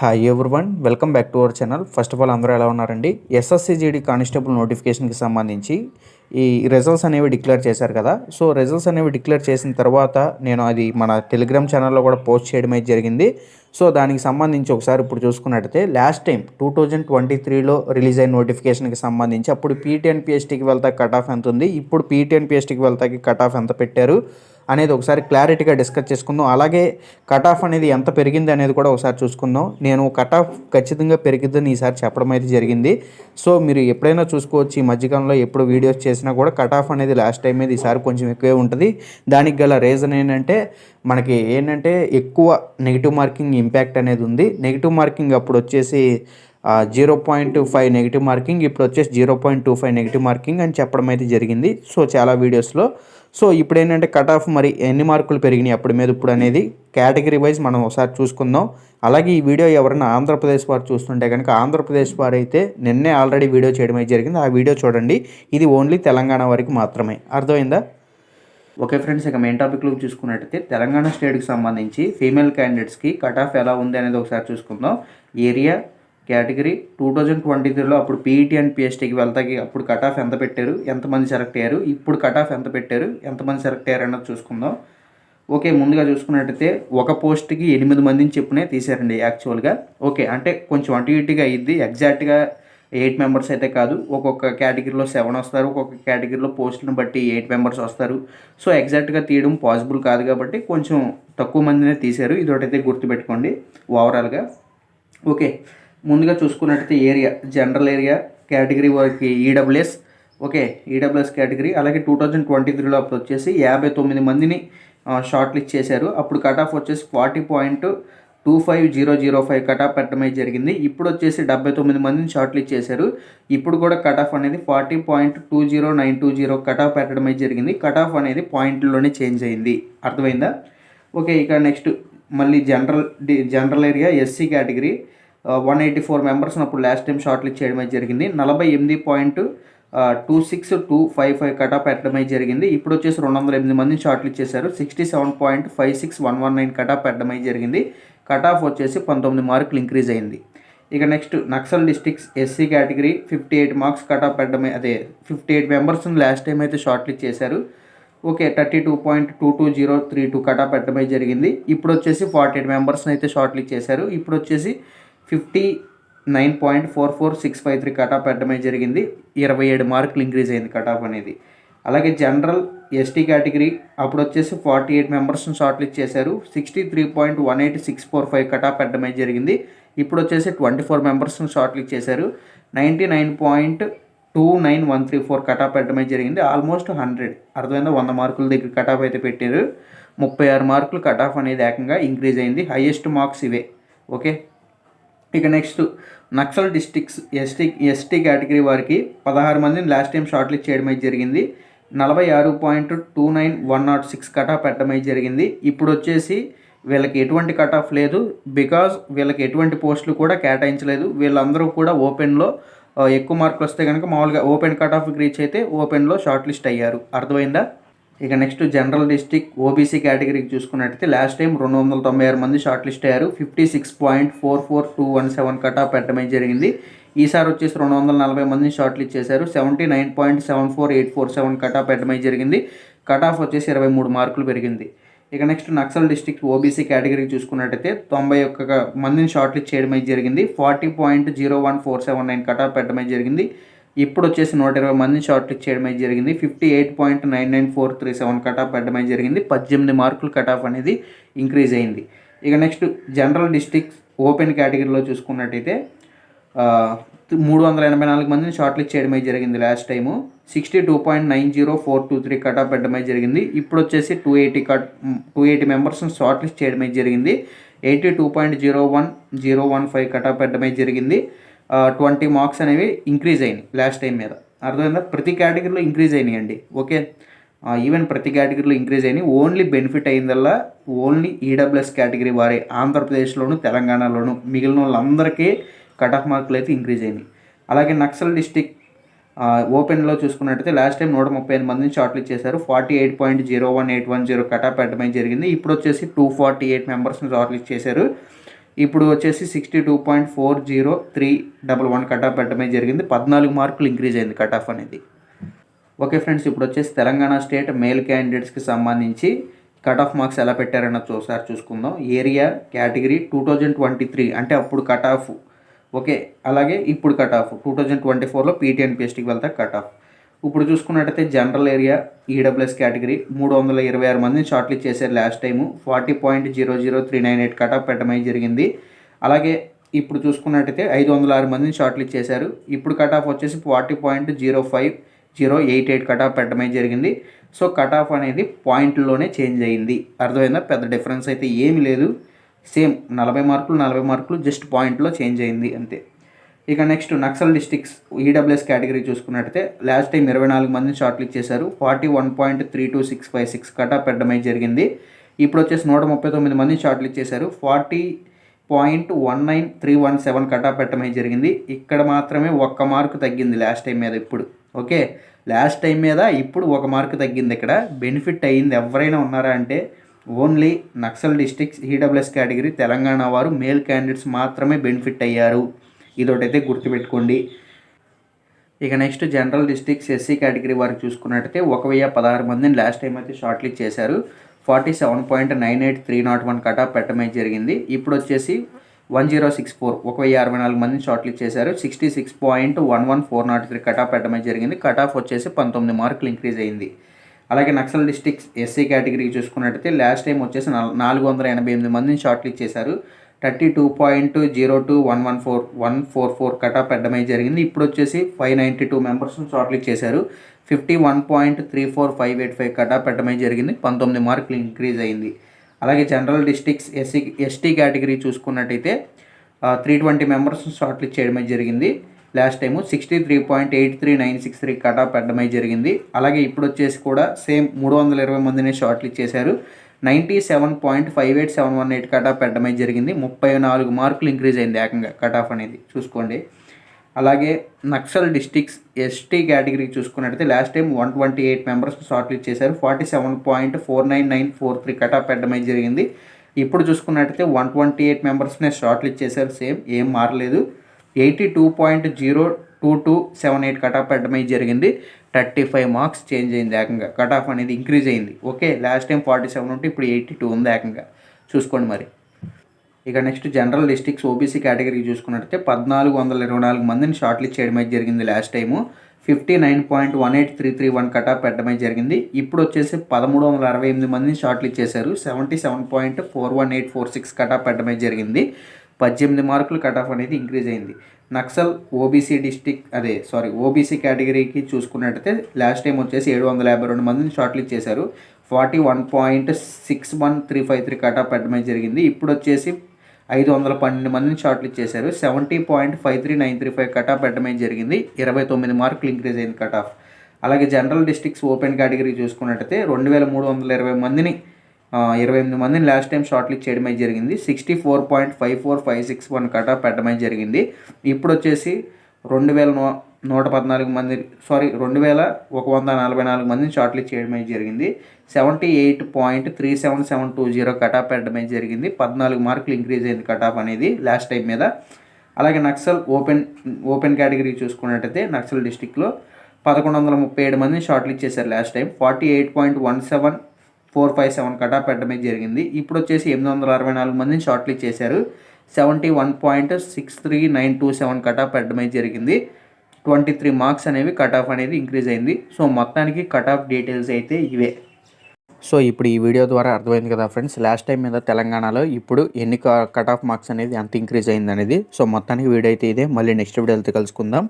Hi everyone, welcome back to our channel. First of all అందరూ ఎలా ఉన్నారండి? SSC GD constable నోటిఫికేషన్కి సంబంధించి ఈ రిజల్ట్స్ అనేవి డిక్లేర్ చేశారు కదా. సో రిజల్ట్స్ అనేవి డిక్లేర్ చేసిన తర్వాత నేను అది మన టెలిగ్రామ్ ఛానల్లో కూడా పోస్ట్ చేయడం అయితే జరిగింది. సో దానికి సంబంధించి ఒకసారి ఇప్పుడు చూసుకున్నట్టయితే లాస్ట్ టైం 2023లో రిలీజ్ అయిన నోటిఫికేషన్కి సంబంధించి అప్పుడు పీటీఎన్పిఎస్టీకి వెళ్తా కట్ ఆఫ్ ఎంత ఉంది, ఇప్పుడు పీటీఎన్పిఎస్టీకి వెళ్తాకి కట్ ఆఫ్ ఎంత పెట్టారు అనేది ఒకసారి క్లారిటీగా డిస్కస్ చేసుకుందాం. అలాగే కట్ ఆఫ్ అనేది ఎంత పెరిగింది అనేది కూడా ఒకసారి చూసుకుందాం. నేను కట్ ఆఫ్ ఖచ్చితంగా పెరిగిద్దని ఈసారి చెప్పడం అయితే జరిగింది. సో మీరు ఎప్పుడైనా చూసుకోవచ్చు, ఈ మధ్యకాలంలో ఎప్పుడు వీడియోస్ చేసినా కూడా కట్ ఆఫ్ అనేది లాస్ట్ టైం మీద ఈసారి కొంచెం ఎక్కువే ఉంటుంది. దానికి గల రీజన్ మనకి ఏంటంటే ఎక్కువ నెగిటివ్ మార్కింగ్ ఇంపాక్ట్ అనేది ఉంది. నెగిటివ్ మార్కింగ్ అప్పుడు వచ్చేసి 0.5 నెగిటివ్ మార్కింగ్, ఇప్పుడు వచ్చేసి 0.25 నెగిటివ్ మార్కింగ్ అని చెప్పడం అయితే జరిగింది సో చాలా వీడియోస్లో. సో ఇప్పుడు ఏంటంటే కట్ ఆఫ్ మరి ఎన్ని మార్కులు పెరిగినాయి అప్పుడు మీద ఇప్పుడు అనేది కేటగిరీ వైజ్ మనం ఒకసారి చూసుకుందాం. అలాగే ఈ వీడియో ఎవరైనా ఆంధ్రప్రదేశ్ వారు చూస్తుంటే కనుక ఆంధ్రప్రదేశ్ వారు అయితే నిన్నే ఆల్రెడీ వీడియో చేయడం అయితే జరిగింది, ఆ వీడియో చూడండి. ఇది ఓన్లీ తెలంగాణ వారికి మాత్రమే. అర్థమైందా? ఓకే ఫ్రెండ్స్, ఇక మెయిన్ టాపిక్లో చూసుకున్నట్టయితే తెలంగాణ స్టేట్కి సంబంధించి ఫీమేల్ క్యాండిడేట్స్కి కట్ ఆఫ్ ఎలా ఉంది అనేది ఒకసారి చూసుకుందాం. ఏరియా కేటగిరీ 2023లో అప్పుడు పీఈటీ అండ్ పిఎస్టీకి వెళ్తాకి అప్పుడు కట్ ఆఫ్ ఎంత పెట్టారు, ఎంతమంది సెలెక్ట్ అయ్యారు, ఇప్పుడు కట్ ఆఫ్ ఎంత పెట్టారు, ఎంతమంది సెలెక్ట్ అయ్యారు అన్నది చూసుకుందాం. ఓకే, ముందుగా చూసుకున్నట్టయితే ఒక పోస్ట్కి 8 మందిని చెప్పునే తీశారండి యాక్చువల్గా. ఓకే, అంటే కొంచెం అటు ఇటుగా అయ్యిద్ది, ఎగ్జాక్ట్గా 8 మెంబర్స్ అయితే కాదు. ఒక్కొక్క కేటగిరీలో 7 వస్తారు, ఒక్కొక్క కేటగిరీలో పోస్టులను బట్టి 8 మెంబర్స్ వస్తారు. సో ఎగ్జాక్ట్గా తీయడం పాసిబుల్ కాదు కాబట్టి కొంచెం తక్కువ మందినే తీశారు. ఇదొకటైతే గుర్తుపెట్టుకోండి ఓవరాల్గా. ఓకే, ముందుగా చూసుకున్నట్టయితే ఏరియా జనరల్ ఏరియా కేటగిరీ వారికి ఈడబ్ల్యూఎస్. Okay, EWS category. అలాగే 2023లో అప్పుడు వచ్చేసి 59 మందిని షార్ట్ లిస్ట్ చేశారు. అప్పుడు కట్ ఆఫ్ వచ్చేసి 40.25005 కట్ ఆఫ్ పెట్టడమే జరిగింది. ఇప్పుడు వచ్చేసి 79 మందిని షార్ట్ లిస్ట్ చేశారు. ఇప్పుడు కూడా కట్ ఆఫ్ అనేది 40.20920 కట్ ఆఫ్ పెట్టడమే జరిగింది. కట్ ఆఫ్ అనేది పాయింట్లోనే చేంజ్ అయింది. అర్థమైందా? ఓకే, ఇక నెక్స్ట్ మళ్ళీ జనరల్ ఏరియా ఎస్సీ కేటగిరీ 184 మెంబర్స్ని అప్పుడు లాస్ట్ టైం షార్ట్ లిస్ట్ చేయడమే జరిగింది. 48.26255 కట్ ఆఫ్ పెట్టడమే జరిగింది. ఇప్పుడు వచ్చేసి 208 మందిని షార్ట్ లిస్ట్ చేశారు. 67.56119 కట్ ఆఫ్ పెట్టడమే జరిగింది. కట్ ఆఫ్ వచ్చేసి 19 మార్కులు ఇంక్రీజ్ అయింది. ఇక next Naxal districts SC category 58 marks cut off పెట్టడమే 58 మెంబర్స్ని లాస్ట్ టైం అయితే షార్ట్ లిస్ట్ చేశారు. ఓకే, 32.22032 కట్ ఆఫ్ పెట్టడమే జరిగింది. ఇప్పుడు వచ్చేసి 48 మెంబర్స్ని అయితే షార్ట్ లిస్ట్ చేశారు. ఇప్పుడు వచ్చేసి 59.44653 కట్ ఆఫ్ పెట్టడమే జరిగింది. 27 మార్కులు ఇంక్రీజ్ అయింది కట్ ఆఫ్ అనేది. అలాగే జనరల్ ఎస్టీ కేటగిరీ అప్పుడు వచ్చేసి 48 మెంబర్స్ని షార్ట్ లిస్ట్ చేశారు. 63.18645 కట్ ఆఫ్ పెట్టడమే జరిగింది. ఇప్పుడు వచ్చేసి 24 మెంబర్స్ని షార్ట్ లిస్ట్ చేశారు. 99.29134 కట్ ఆఫ్ పెట్టడమే జరిగింది. ఆల్మోస్ట్ 100 అర్థమైందా, 100 మార్కుల దగ్గర కట్ ఆఫ్ అయితే పెట్టారు. 36 మార్కులు కట్ ఆఫ్ అనేది ఏకంగా ఇంక్రీజ్ అయింది. హైయెస్ట్ మార్క్స్ ఇవే. ఓకే, ఇక next Naxal districts ST category వారికి 16 మందిని లాస్ట్ టైం షార్ట్ లిస్ట్ చేయడమే జరిగింది. 46.29106 కట్ ఆఫ్ పెట్టడమే జరిగింది. ఇప్పుడు వచ్చేసి వీళ్ళకి ఎటువంటి కట్ ఆఫ్ లేదు, బికాజ్ వీళ్ళకి ఎటువంటి పోస్టులు కూడా కేటాయించలేదు. వీళ్ళందరూ కూడా ఓపెన్లో ఎక్కువ మార్కులు వస్తే కనుక మామూలుగా ఓపెన్ కట్ ఆఫ్కి రీచ్ అయితే ఓపెన్లో షార్ట్ లిస్ట్ అయ్యారు. అర్థమైందా? ఇక నెక్స్ట్ జనరల్ డిస్ట్రిక్ట్ ఓబీసీ కేటగిరీకి చూసుకున్నట్టయితే లాస్ట్ టైం 296 మంది షార్ట్ లిస్ట్ అయ్యారు. 56.44217 కట్ ఆఫ్ పెట్టడమే జరిగింది. ఈసారి వచ్చేసి 240 మందిని షార్ట్ లిస్ట్ చేశారు. 79.74847 కట్ ఆఫ్ పెట్టడమే జరిగింది. కట్ ఆఫ్ వచ్చేసి 23 మార్కులు పెరిగింది. ఇక నెక్స్ట్ నక్సల్ డిస్ట్రిక్ట్ ఓబీసీ కేటగిరీకి చూసుకున్నట్టయితే 91 మందిని షార్ట్ లిస్ట్ చేయడమే జరిగింది. 40.01479 కట్ ఆఫ్ పెట్టడమే జరిగింది. ఇప్పుడు వచ్చేసి 120 మందిని షార్ట్ లిస్ట్ చేయడమే జరిగింది. 58.99437 కట్ ఆఫ్ పెట్టడమే జరిగింది. 18 మార్కులు కట్ ఆఫ్ అనేది ఇంక్రీజ్ అయింది. ఇక నెక్స్ట్ జనరల్ డిస్ట్రిక్ట్స్ ఓపెన్ కేటగిరీలో చూసుకున్నట్టయితే 384 మందిని షార్ట్ లిస్ట్ చేయడమే జరిగింది లాస్ట్ టైము. 62.90423 కట్ ఆఫ్ పెట్టడమే జరిగింది. ఇప్పుడు వచ్చేసి 280 మెంబర్స్ని షార్ట్ లిస్ట్ చేయడమే జరిగింది. 82.01015 కట్ ఆఫ్ పెట్టడమే జరిగింది. 20 మార్క్స్ అనేవి ఇంక్రీజ్ అయినాయి లాస్ట్ టైం మీద. అర్థమైందా? ప్రతి కేటగిరీలో ఇంక్రీజ్ అయినాయండి. ఓకే, ఈవెన్ ప్రతి కేటగిరీలో ఇంక్రీజ్ అయినాయి. ఓన్లీ బెనిఫిట్ అయిందల్లా ఓన్లీ ఈడబ్ల్యూఎస్ కేటగిరీ వారే ఆంధ్రప్రదేశ్లోను తెలంగాణలోను. మిగిలిన వాళ్ళందరికీ కట్ ఆఫ్ మార్కులు అయితే ఇంక్రీజ్ అయినాయి. అలాగే నక్సల్ డిస్ట్రిక్ట్ ఓపెన్లో చూసుకున్నట్టయితే లాస్ట్ టైం 135 మందిని షార్ట్ లిస్ట్ చేశారు. 48.01810 కట్ ఆఫ్ పెట్టడమే జరిగింది. ఇప్పుడు వచ్చేసి 248 మెంబర్స్ని షార్ట్ లిస్ట్ చేశారు. ఇప్పుడు వచ్చేసి 62.40311 కట్ ఆఫ్ పెట్టడమే జరిగింది. 14 మార్కులు ఇంక్రీజ్ అయింది కట్ ఆఫ్ అనేది. ఓకే ఫ్రెండ్స్, ఇప్పుడు వచ్చేసి తెలంగాణ స్టేట్ మేల్ క్యాండిడేట్స్కి సంబంధించి కట్ ఆఫ్ మార్క్స్ ఎలా పెట్టారన్న ఒకసారి చూసుకుందాం. ఏరియా కేటగిరీ 2023 అంటే అప్పుడు కట్ ఆఫ్. ఓకే, అలాగే ఇప్పుడు కట్ ఆఫ్ 2024లో పీటీఎన్పిఎస్టీకి వెళ్తే కట్ ఆఫ్. ఇప్పుడు చూసుకున్నట్టయితే జనరల్ ఏరియా ఈడబ్ల్యూఎస్ కేటగిరీ 326 మందిని షార్ట్ లిస్ట్ చేశారు లాస్ట్ టైము. 40.00398 కట్ ఆఫ్ పెట్టడం జరిగింది. అలాగే ఇప్పుడు చూసుకున్నట్టయితే 506 మందిని షార్ట్ లిస్ట్ చేశారు. ఇప్పుడు కట్ ఆఫ్ వచ్చేసి 40.05088 కట్ ఆఫ్ పెట్టడం జరిగింది. సో కట్ ఆఫ్ అనేది పాయింట్లోనే చేంజ్ అయ్యింది. అర్థమైందా? పెద్ద డిఫరెన్స్ అయితే ఏమీ లేదు. సేమ్ 40 మార్కులు జస్ట్ పాయింట్లో చేంజ్ అయింది అంతే. ఇక next Naxal districts EWS category చూసుకున్నట్టయితే లాస్ట్ టైం 24 మందిని షార్ట్ లిస్ట్ చేశారు. 41.32656 కట్ ఆఫ్ పెట్టడం జరిగింది. ఇప్పుడు వచ్చేసి 139 మందిని షార్ట్ లిస్ట్ చేశారు. 40.19317 కట్ ఆఫ్ పెట్టడం జరిగింది. ఇక్కడ మాత్రమే 1 మార్కు తగ్గింది లాస్ట్ టైం మీద ఇప్పుడు. ఓకే, లాస్ట్ టైం మీద ఇప్పుడు 1 మార్కు తగ్గింది. ఇక్కడ బెనిఫిట్ అయ్యింది ఎవరైనా ఉన్నారా అంటే only Naxal districts EWS category Telangana వారు మేల్ క్యాండిడేట్స్ మాత్రమే బెనిఫిట్ అయ్యారు. ఇదొకటైతే గుర్తుపెట్టుకోండి. ఇక next general districts SC category వారికి చూసుకున్నట్టయితే 1016 మందిని లాస్ట్ టైం అయితే షార్ట్ లిస్ట్ చేశారు. 47.98301 కట్ ఆఫ్ పెట్టడం జరిగింది. ఇప్పుడు వచ్చేసి 1064 1064 మందిని షార్ట్ లిస్ట్ చేశారు. 66.11403 కట్ ఆఫ్ పెట్టడం జరిగింది. కట్ ఆఫ్ వచ్చేసి 19 మార్కులు ఇంక్రీజ్ అయింది. అలాగే నక్సల్ డిస్ట్రిక్ట్స్ ఎస్సీ కేటగిరీకి చూసుకున్నట్టయితే లాస్ట్ టైం వచ్చేసి 488 మందిని షార్ట్ లిస్ట్ చేశారు. 32.02114 కట్ ఆఫ్ పెట్టడం జరిగింది. ఇప్పుడు వచ్చేసి 592 మెంబర్స్ని షార్ట్ లిస్ట్ చేశారు. 51.34585 కట్ ఆఫ్ పెట్టడం జరిగింది. 19 మార్కులు ఇంక్రీజ్ అయింది. అలాగే జనరల్ డిస్ట్రిక్ట్స్ ఎస్టీ కేటగిరీ చూసుకున్నట్టయితే 320 మెంబర్స్ని షార్ట్ లిస్ట్ చేయడం జరిగింది. లాస్ట్ టైము 63.83963 కట్ ఆఫ్ పెట్టడం జరిగింది. అలాగే ఇప్పుడు వచ్చేసి కూడా సేమ్ 320 మందిని షార్ట్ లిస్ట్ చేశారు. 97.58718 కట్ ఆఫ్ పెట్టడం జరిగింది. 34 మార్కులు ఇంక్రీజ్ అయింది ఏకంగా కట్ ఆఫ్ అనేది చూసుకోండి. అలాగే నక్సల్ డిస్ట్రిక్ట్స్ ఎస్టీ కేటగిరీకి చూసుకున్నట్టయితే last time 128 members short list చేశారు. 47.49943 కట్ ఆఫ్ పెట్టడం జరిగింది. ఇప్పుడు చూసుకున్నట్టయితే 128 మెంబర్స్నే షార్ట్ లిస్ట్ చేశారు. సేమ్ ఏం మారలేదు. 82.02278 కట్ ఆఫ్ పెట్టడం జరిగింది. 35 మార్క్స్ చేంజ్ అయింది ఏకంగా. కట్ ఆఫ్ అనేది ఇంక్రీజ్ అయింది. ఓకే, లాస్ట్ టైం 47 ఉంటే ఇప్పుడు 82 ఉంది ఏకంగా చూసుకోండి మరి. ఇక next general districts OBC category చూసుకున్నట్టయితే 1424 మందిని షార్ట్ లిస్ట్ చేయడం జరిగింది లాస్ట్ టైము. 59.18331 కట్ ఆఫ్ పెట్టడం జరిగింది. ఇప్పుడు వచ్చేసి 1368 మందిని షార్ట్ లిస్ట్ చేశారు. 77.41846 కట్ ఆఫ్ పెట్టడం జరిగింది. 18 మార్కులు కట్ ఆఫ్ అనేది ఇంక్రీజ్ అయింది. నక్సల్ ఓబీసీ కేటగిరీకి చూసుకున్నట్టయితే లాస్ట్ టైం వచ్చేసి 752 మందిని షార్ట్ లిస్ట్ చేశారు. 41.61353 కట్ ఆఫ్ పెట్టడం జరిగింది. ఇప్పుడు వచ్చేసి 512 మందిని షార్ట్ లిస్ట్ చేశారు. 70.53935 కట్ ఆఫ్ పెట్టడం జరిగింది. 29 మార్కులు ఇంక్రీజ్ అయింది కట్ ఆఫ్. అలాగే జనరల్ డిస్ట్రిక్ట్స్ ఓపెన్ కేటగిరీ చూసుకున్నట్టయితే 2328 మందిని లాస్ట్ టైం షార్ట్ లిస్ట్ చేయడం జరిగింది. 64.54561 కట్ ఆఫ్ పెట్టడం జరిగింది. ఇప్పుడు వచ్చేసి 2144 మందిని షార్ట్ లిస్ట్ చేయడం జరిగింది. 78.37720 కట్ ఆఫ్ పెట్టడం జరిగింది. 14 మార్కులు ఇంక్రీజ్ అయింది కట్ ఆఫ్ అనేది లాస్ట్ టైం మీద. అలాగే నక్సల్ ఓపెన్ కేటగిరీ చూసుకున్నట్టయితే నక్సల్ డిస్ట్రిక్ట్లో 1137 మందిని షార్ట్ లిస్ట్ చేశారు లాస్ట్ టైం. 48.17457 కట్ ఆఫ్ పెట్టడం జరిగింది. ఇప్పుడు వచ్చేసి 864 మందిని షార్ట్ లిస్ట్ చేశారు. 71.63927 కట్ ఆఫ్ పెట్టడం జరిగింది. 23 మార్క్స్ అనేవి కట్ ఆఫ్ అనేది ఇంక్రీజ్ అయింది. సో మొత్తానికి కట్ ఆఫ్ డీటెయిల్స్ అయితే ఇవే. సో ఇప్పుడు ఈ వీడియో ద్వారా అర్థమైంది కదా ఫ్రెండ్స్, లాస్ట్ టైం మీద తెలంగాణలో ఇప్పుడు ఎన్ని కట్ ఆఫ్ మార్క్స్ అనేది ఎంత ఇంక్రీజ్ అయింది అనేది. సో మొత్తానికి వీడియో అయితే ఇదే. మళ్ళీ నెక్స్ట్ వీడియోతో కలుసుకుందాం.